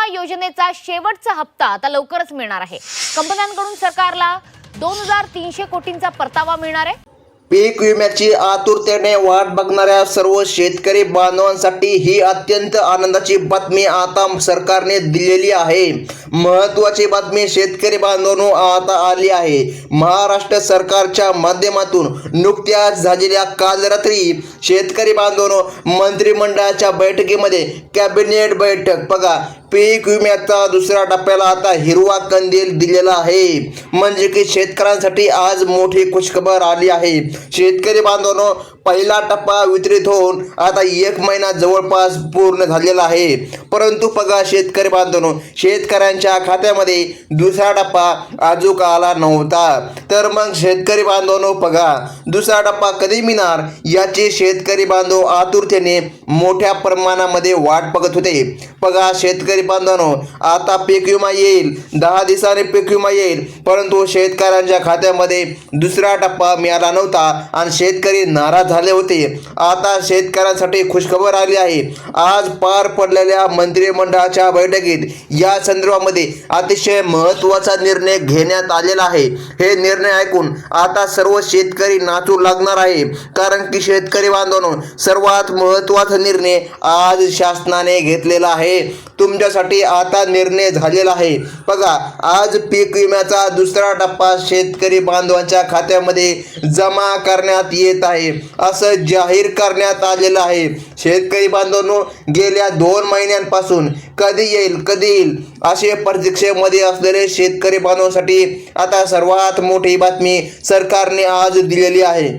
विमा योजनेचा शेवटचा हप्ता आता लवकरच मिळणार आहे। कंपन्यांकडून सरकारला 2300 कोटींचा परतावा मिळणार आहे। पीक विम्याची आतुरतेने वाट बघणाऱ्या सर्व शेतकरी बांधवांसाठी ही अत्यंत आनंदाची बातमी आता सरकारने दिलेली आहे। महत्त्वाची बातमी शेतकरी बांधवांनो आता आली आहे। महाराष्ट्र सरकारच्या माध्यमातून नुकत्याच झालेल्या काल रात्री शेतकरी बांधवांनो मंत्रिमंडळाच्या बैठकीमध्ये कॅबिनेट बैठक बघा पीक विम्याचा दुसऱ्या टप्प्याला आता हिरवा कंदील दिलेला आहे। म्हणजे की शेतकऱ्यांसाठी आज मोठी खुशखबर आली आहे। शेतकरी बांधवांनो पहिला टप्पा वितरित होऊन आता 1 महिना जवळपास पूर्ण झालेला आहे, परंतु बघा शेतकरी बांधवांनो शेतकऱ्यांच्या खात्यामध्ये दुसरा टप्पा अजून आला नव्हता। तर मग शेतकरी बांधवांनो बघा दुसरा टप्पा कधी मिळणार याची शेतकरी बांधव आतुरतेने मोठ्या प्रमाणामध्ये वाट बघत होते। बघा शेतकरी बांधवांनो आता पीक विमा येईल, 10 दिवसांनी पीक विमा येईल, परंतु शेतकऱ्यांच्या खात्यामध्ये दुसरा टप्पा मिळाला नव्हता आणि शेतकरी नाराज झाले होते। आता शेतकऱ्यांसाठी खुशखबर आली आहे। आज पार पडलेल्या मंत्रिमंडळाच्या बैठकीत या संदर्भामध्ये अतिशय महत्त्वाचा निर्णय घेण्यात आलेला आहे। हे निर्णय ऐकून आता सर्व शेतकरी नाचू लागणार आहे, कारण की शेतकरी बांधवांनो सर्वात महत्त्वाचा निर्णय आज शासनाने घेतलेला आहे। तुमच्यासाठी आता निर्णय झालेला आहे। बघा आज पीक विम्याचा दुसरा टप्पा शेतकरी बांधवांच्या खात्यामध्ये जमा करण्यात येत आहे असं जाहीर करण्यात आलेलं आहे। शेतकरी बांधवांनो गेल्या 2 महिन्यांपासून कधी येईल असे प्रतीक्षेमध्ये असलेले शेतकरी बांधवांसाठी आता सर्वात मोठी बातमी सरकारने आज दिलेली आहे।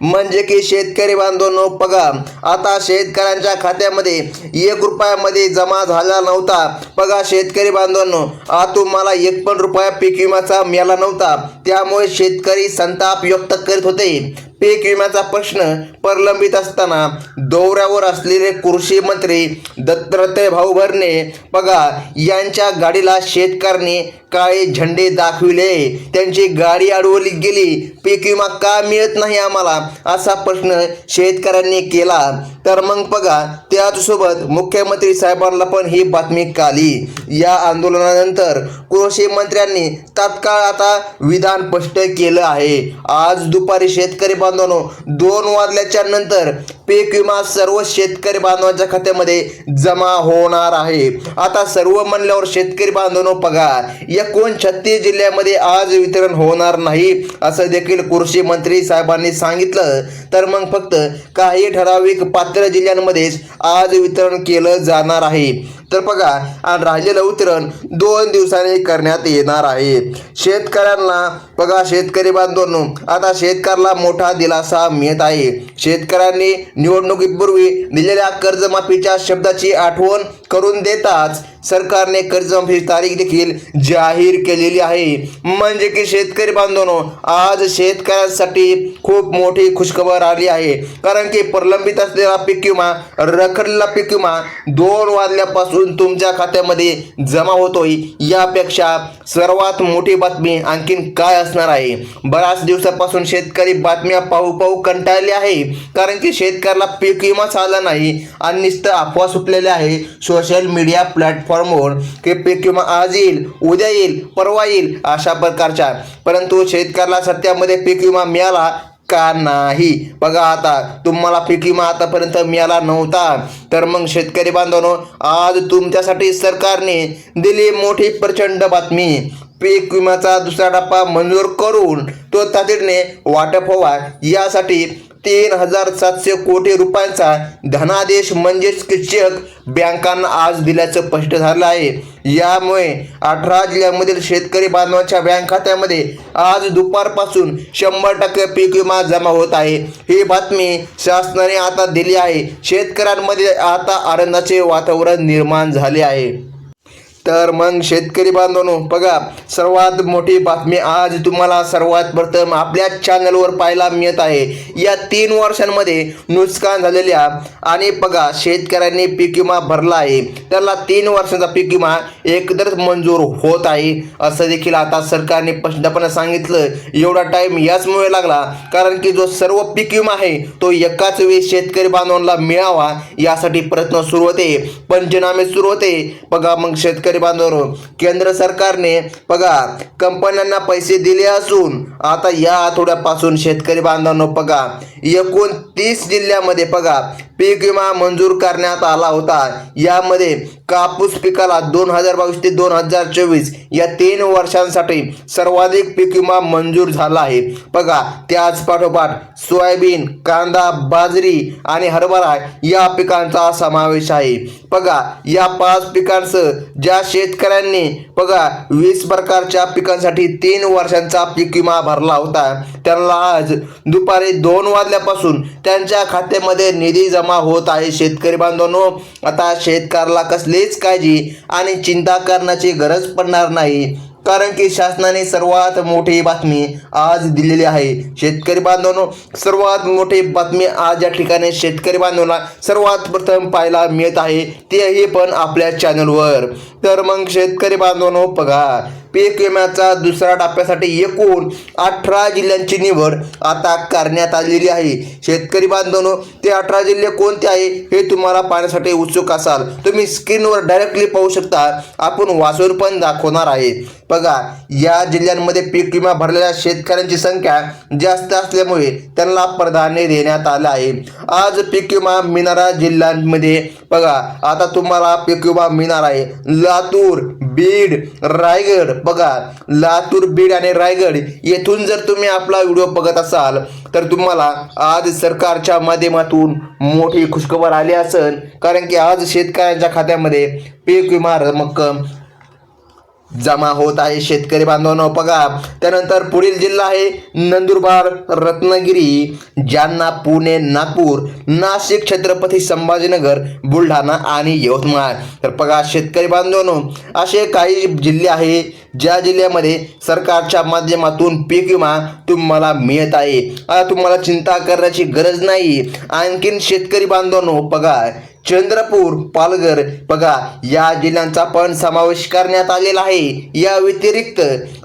म्हणजे की शेतकरी बांधवांनो बघा आता शेतकऱ्यांच्या खात्यामध्ये 1 रुपयामध्ये जमा झाला नव्हता। बघा शेतकरी बांधवांनो आता तुम्हाला 1 पण रुपया पीक विम्याचा मिळाला नव्हता, त्यामुळे शेतकरी संताप व्यक्त करीत होते। पीक विम्याचा प्रश्न प्रलंबित असताना दौऱ्यावर असलेले कृषी मंत्री दत्तात्रय भाऊ भरणे बघा यांच्या गाडीला शेतकऱ्यांनी काळे झेंडे दाखविले, त्यांची गाडी अडवली गेली। पीक विमा का मिळत नाही आम्हाला असा प्रश्न शेतकऱ्यांनी केला। तर मग बघा त्याचसोबत मुख्यमंत्री साहेबांना पण ही बातमी कळली। या आंदोलनानंतर कृषी मंत्र्यांनी तात्काळ आता विधान स्पष्ट केलं आहे। आज दुपारी शेतकरी बांधवांनो 2 वाजल्याच्या नंतर पीक विमा सर्व शेतकरी बांधवांच्या खात्यामध्ये जमा होणार आहे। आता सर्व म्हणल्यावर शेतकरी बांधवांनो बघा 39 जिल्ह्यामध्ये आज वितरण होणार नाही असं देखील कृषी मंत्री साहेबांनी सांगितलं। तर मग फक्त काही ठराविक पात्र जिल्ह्यांमध्येच आज वितरण केलं जाणार आहे। तर बघा आणि राहिलेलं वितरण 2 दिवसांनी करण्यात येणार आहे। शेतकऱ्यांना बघा शेतकरी बांधवांनो आता शेतकऱ्याला मोठा दिलासा मिळत आहे। शेतकऱ्यांनी निवडणुकीपूर्वी दिलेल्या कर्जमाफीच्या शब्दाची आठवण करून देताच सरकारने कर्जमाफीची तारीख देखील जाहीर केलेली आहे। म्हणजे की शेतकरी बांधवांनो आज शेतकऱ्यांसाठी खूप मोठी खुशखबर आली आहे, कारण की प्रलंबित असलेला पीक विमा रखडलेला पीक विमा 2 वाजल्यापासून तुमच्या खात्यामध्ये जमा होतोय। यापेक्षा सर्वात मोठी बातमी आणखीन काय असणार आहे? बऱ्याच दिवसापासून शेतकरी बातम्या पाहू कंटाळले आहे, कारण की शेतकऱ्याला पीक विमाच आला नाही आणि नुसतं अफवा सुटलेल्या आहे सोशल मीडिया प्लॅटफॉर्मवर की पीक विमा आज येईल, उद्या येईल, परवा येईल अशा प्रकारच्या, परंतु शेतकऱ्याला सत्यामध्ये पीक विमा मिळाला का नाही? बघा आता तुम्हाला पीक विमा आतापर्यंत मिळाला नव्हता, तर मग शेतकरी बांधवांनो आज तुमच्यासाठी सरकारने दिली मोठी प्रचंड बातमी। पीक विम्याचा दुसरा टप्पा मंजूर करून तो तातडीने वाटप व्हावा यासाठी 3700 कोटी रुपयांचा धनादेश म्हणजेच चेक बँकांना आज दिल्याचं स्पष्ट झालं आहे। यामुळे 18 जिल्ह्यांमधील शेतकरी बांधवांच्या बँक खात्यामध्ये आज दुपारपासून 100% पीक विमा जमा होत आहे। ही बातमी शासनाने आता दिली आहे। शेतकऱ्यांमध्ये आता आनंदाचे वातावरण निर्माण झाले आहे। तर मग शेतकरी बांधवांनो बघा, सर्वात मोठी बातमी आज तुम्हाला सर्वात प्रथम आपल्या चॅनलवर पाहायला मिळत आहे। या 3 वर्षांमध्ये नुकसान झालेल्या आणि बघा शेतकऱ्यांनी पीक विमा भरला आहे, त्याला 3 वर्षांचा पीक विमा एकत्रच मंजूर होत आहे असं देखील आता सरकारने स्पष्टपणे सांगितलं। एवढा टाइम याचमुळे लागला कारण की जो सर्व पीक विमा आहे तो एकाच वेळी शेतकरी बांधवांना मिळावा यासाठी प्रयत्न सुरू होते, पंचनामे सुरू होते। बघा मग शेतकरी बांधवांनो, केंद्र सरकारने बघा कंपन्यांना पैसे दिले असून आता या आठवड्यापासून शेतकरी बांधवांनो बघा 29 जिल्ह्यामध्ये बघा पीक विमा मंजूर करण्यात आला होता। यामध्ये कापूस पिकाला 2022 ते 2024 या 3 वर्षांसाठी सर्वाधिक पीक विमा मंजूर झाला आहे। बघा त्याच पाठोपाठ सोयाबीन, कांदा, बाजरी आणि हरभरा या पिकांचा समावेश आहे। बघा या 5 पिकांसह ज्या शेतकऱ्यांनी बघा 20 प्रकारच्या पिकांसाठी 3 वर्षांचा पीक विमा भरला होता त्यांना आज दुपारी 2 वाजल्यापासून त्यांच्या खात्यामध्ये निधी जमा होत आहे। शेतकरी बांधवांनो, आता शेतकऱ्याला कसलीच काळजी आणि चिंता करण्याची गरज पडणार नाही कारण की शासनाने सर्वात मोठी बातमी आज दिलेली आहे। शेतकरी बांधवांनो, सर्वात मोठी बातमी आज या ठिकाणी शेतकरी बांधवांना सर्वात प्रथम पाहायला मिळत आहे, तेही पण आपल्या चॅनलवर। तर मग शेतकरी बांधवांनो बघा, पीक विम्याचा दुसऱ्या टप्प्यासाठी एकूण 18 जिल्ह्यांची निवड आता करण्यात आलेली आहे। शेतकरी बांधवांनो, ते 18 जिल्हे कोणते आहे हे तुम्हाला पाहण्यासाठी उत्सुक असाल तुम्ही स्क्रीनवर डायरेक्टली पाहू शकता, आपण वाचून पण दाखवणार आहे। बघा या जिल्ह्यांमध्ये पीक विमा भरलेल्या शेतकऱ्यांची संख्या जास्त असल्यामुळे त्यांना प्राधान्य देण्यात आलं आहे। आज पीक विमा मिळणाऱ्या जिल्ह्यांमध्ये बघा आता तुम्हाला पीक विमा मिळणार आहे लातूर, बीड, रायगड। बघा लातूर, बीड आणि रायगड येथून जर तुम्ही आपला व्हिडिओ बघत असाल तर तुम्हाला आज सरकारच्या माध्यमातून मोठी खुशखबर आली असेल कारण की आज शेतकऱ्यांच्या खात्यामध्ये पीक विमा रक्कम जमा होत आहे। शेतकरी बांधवांनो बघा, त्यानंतर पुढील जिल्हा आहे नंदुरबार, रत्नागिरी, जालना, पुणे, नागपूर, नाशिक, छत्रपती संभाजीनगर, बुलढाणा आणि यवतमाळ। तर बघा शेतकरी बांधवांनो, असे काही जिल्हे आहे ज्या जिल्ह्यामध्ये सरकारच्या माध्यमातून पीक विमा तुम्हाला मिळत आहे। आता तुम्हाला चिंता करण्याची गरज नाही। आणखीन शेतकरी बांधवांनो बघा, चंद्रपूर, पालघर बघा या जिल्ह्यांचा पण समावेश करण्यात आलेला आहे। या व्यतिरिक्त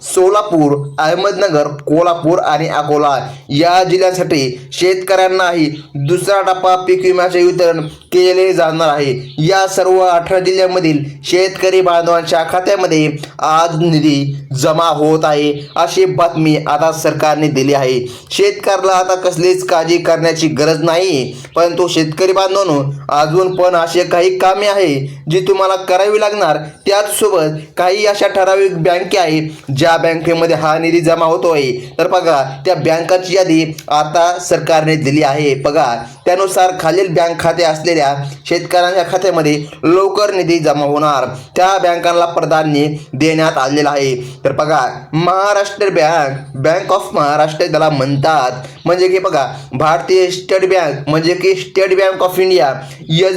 सोलापूर, अहमदनगर, कोल्हापूर आणि अकोला या जिल्ह्यांसाठी शेतकऱ्यांनाही दुसरा टप्पा पीक विम्याचे वितरण केले जाणार आहे। या सर्व 18 जिल्ह्यांमधील शेतकरी बांधवांच्या खात्यामध्ये आज निधी जमा होत आहे अशी बातमी आता सरकारने दिली आहे। शेतकऱ्याला आता कसलीच काळजी करण्याची गरज नाही, परंतु शेतकरी बांधवांनो अजून पण असे काही कामे आहे जी तुम्हाला करावी लागणार। त्याचसोबत काही अशा ठराविक बँके आहे ज्या बँकेमध्ये हा निधी जमा होतोय, तर बघा त्या बँकांची यादी आता सरकारने दिली आहे। बघा त्यानुसार खालील बँक खाते असलेल्या शेतकऱ्यांच्या खात्यामध्ये लवकर निधी जमा होणार त्या बँकांना प्राधान्य देण्यात आलेलं आहे। तर बघा Maharashtra bank, bank of Maharashtra त्याला म्हणतात, म्हणजे की बघा भारतीय स्टेट बँक म्हणजे की state bank of India,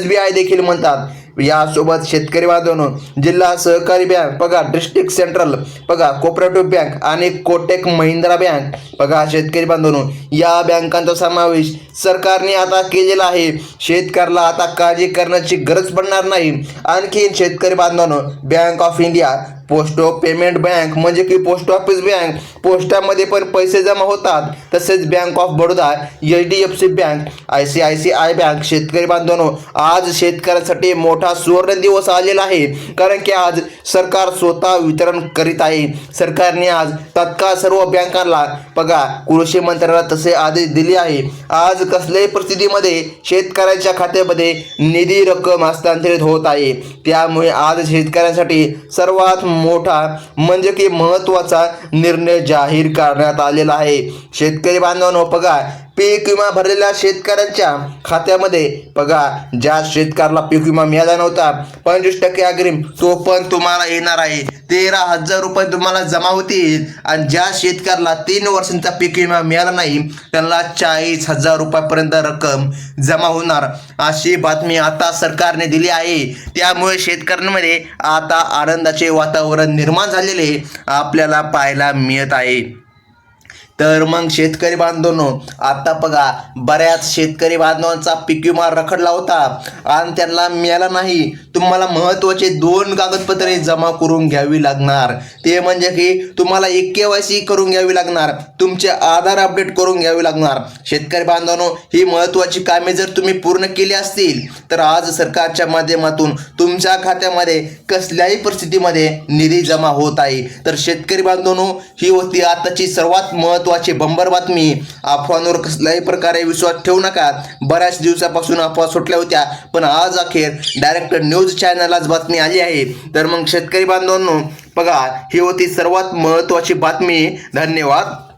SBI देखील म्हणतात। यासोबत शेतकरी बांधवांनो जिल्हा सहकारी बँक बघा, डिस्ट्रिक्ट सेंट्रल बघा, कोऑपरेटिव्ह बँक आणि कोटक महिंद्रा बँक बघा शेतकरी बांधवांनो या बँकांचा समावेश सरकारने आता केलेला आहे। शेतकऱ्याला आता काळजी करण्याची गरज पडणार नाही। आणखी शेतकरी बांधवांनो bank of India, post payment bank म्हणजे की पोस्ट ऑफिस बँक, पोस्टामध्ये पण पैसे जमा होतात, तसेच bank of Baroda, HDFC bank, ICICI bank. शेतकरी बांधवांनो आज शेतकऱ्यांसाठी मोठा सुवर्ण दिवस आलेला आहे कारण की आज सरकार स्वतः वितरण करीत आहे। सरकारने आज तत्काळ सर्व बँकांना बघा कृषी मंत्र्याला तसे आदेश दिले आहे। आज कसल्याही परिस्थितीमध्ये शेतकऱ्यांच्या खात्यामध्ये निधी रक्कम हस्तांतरित होत आहे, त्यामुळे आज शेतकऱ्यांसाठी सर्वात मोठा म्हणजे की महत्त्वाचा निर्णय जाहीर करण्यात आलेला आहे। शेतकरी बांधवांनो बघा पीक विमा भरलेल्या शेतकऱ्यांच्या खात्यामध्ये बघा, ज्या शेतकऱ्याला पीक विमा मिळाला नव्हता 25% अग्रिम, तो पण तुम्हाला येणार आहे. 13,000 रुपये तुम्हाला जमा होतील. आणि ज्या शेतकऱ्याला 3 वर्षांचा पीक विमा मिळाला नाही त्यांना 40,000 रुपयापर्यंत रक्कम जमा होणार, अशी बातमी आता सरकारने दिली आहे. त्यामुळे शेतकऱ्यांमध्ये आता आनंदाचे वातावरण निर्माण झालेले आपल्याला पाहायला मिळत आहे. तर मग शेतकरी बांधवांनो, आता बघा, बऱ्याच शेतकरी बांधवांचा पीक विमा रखडला होता आणि त्यांना मिळाला नाही. तुम्हाला महत्त्वाचे 2 कागदपत्रे जमा करून घ्यावी लागणार. ते म्हणजे की तुम्हाला KYC करून घ्यावी लागणार, तुमचे आधार अपडेट करून घ्यावे लागणार. शेतकरी बांधवांनो, ही महत्त्वाची कामे जर तुम्ही पूर्ण केली असतील तर आज सरकारच्या माध्यमातून तुमच्या खात्यामध्ये कसल्याही परिस्थितीमध्ये निधी जमा होत आहे. तर शेतकरी बांधवांनो, ही होती आताची सर्वात महत्त्वाची बंपर बातमी. अफवांवर कसल्याही प्रकारे विश्वास ठेवू नका. बऱ्याच दिवसापासून अफवा सुटल्या होत्या, पण आज अखेर डायरेक्ट न्यूज चॅनललाच बातमी आली आहे. तर मग शेतकरी बांधवांनो, बघा, ही होती सर्वात महत्त्वाची बातमी. धन्यवाद.